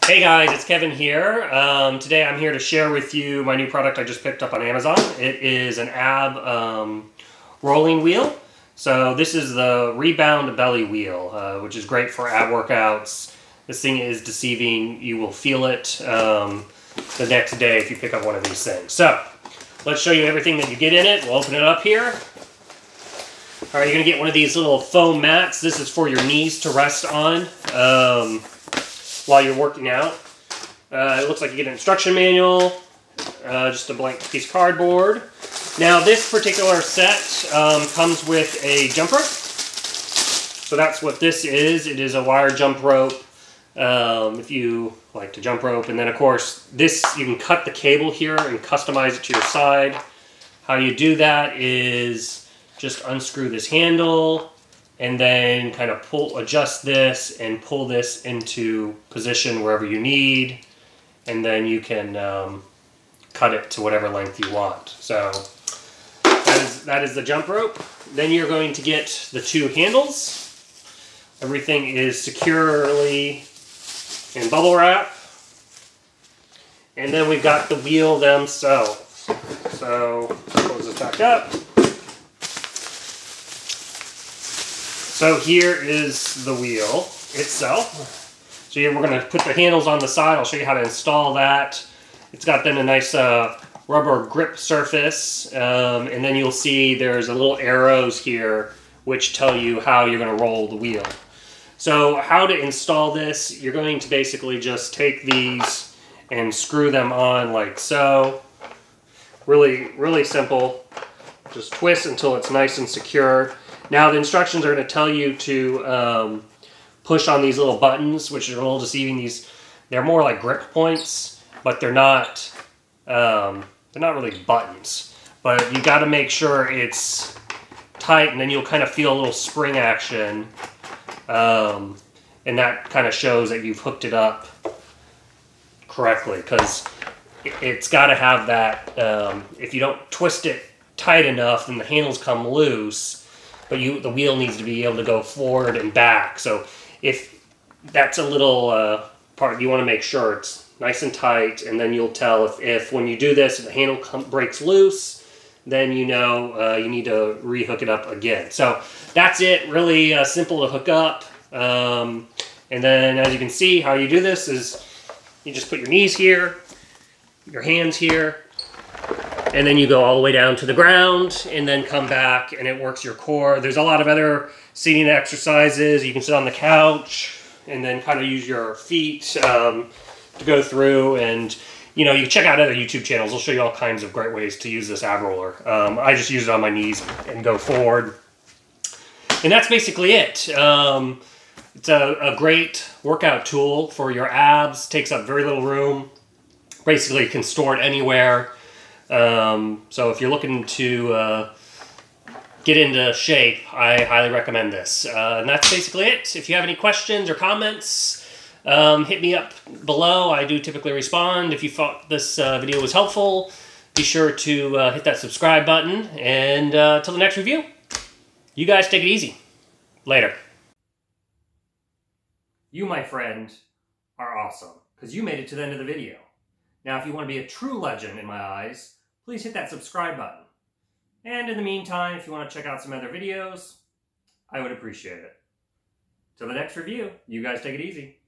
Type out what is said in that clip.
Hey guys, it's Kevin here. Today I'm here to share with you my new product I just picked up on Amazon. It is an ab rolling wheel. So this is the Rebound Belly Wheel, which is great for ab workouts. This thing is deceiving. You will feel it the next day if you pick up one of these things. So let's show you everything that you get in it. We'll open it up here. All right, you're gonna get one of these little foam mats. This is for your knees to rest on while you're working out. It looks like you get an instruction manual, just a blank piece of cardboard. Now this particular set comes with a jump rope. So that's what this is. It is a wire jump rope if you like to jump rope. And then of course this, you can cut the cable here and customize it to your side. How you do that is just unscrew this handle and then kind of adjust this and pull this into position wherever you need. And then you can cut it to whatever length you want. So that is the jump rope. Then you're going to get the two handles. Everything is securely in bubble wrap. And then we've got the wheel themselves. So close this back up. So here is the wheel itself. So we're going to put the handles on the side. I'll show you how to install that. It's got then a nice rubber grip surface. And then you'll see there's a little arrows here which tell you how you're going to roll the wheel. So how to install this, you're going to basically just take these and screw them on like so. Really, really simple. Just twist until it's nice and secure. Now the instructions are going to tell you to push on these little buttons, which are a little deceiving. They're more like grip points, but they're not really buttons. But you got to make sure it's tight, and then you'll kind of feel a little spring action, and that kind of shows that you've hooked it up correctly, because it's got to have that. If you don't twist it tight enough, then the handles come loose. But the wheel needs to be able to go forward and back. So if that's a little part, you want to make sure it's nice and tight, and then you'll tell if when you do this, if the handle breaks loose, then you know you need to re-hook it up again. So that's it, really simple to hook up. And then as you can see, how you do this is you just put your knees here, your hands here, and then you go all the way down to the ground and then come back, and it works your core. There's a lot of other seating exercises. You can sit on the couch and then kind of use your feet to go through, and you can check out other YouTube channels. They'll show you all kinds of great ways to use this ab roller. I just use it on my knees and go forward. And that's basically it. It's a great workout tool for your abs. Takes up very little room. Basically, you can store it anywhere. So if you're looking to get into shape, I highly recommend this. And that's basically it. If you have any questions or comments, hit me up below. I do typically respond. If you thought this video was helpful, be sure to hit that subscribe button. And till the next review, you guys take it easy. Later. You, my friend, are awesome, because you made it to the end of the video. Now, if you want to be a true legend in my eyes, please hit that subscribe button. And in the meantime, if you want to check out some other videos, I would appreciate it. Till the next review, you guys take it easy.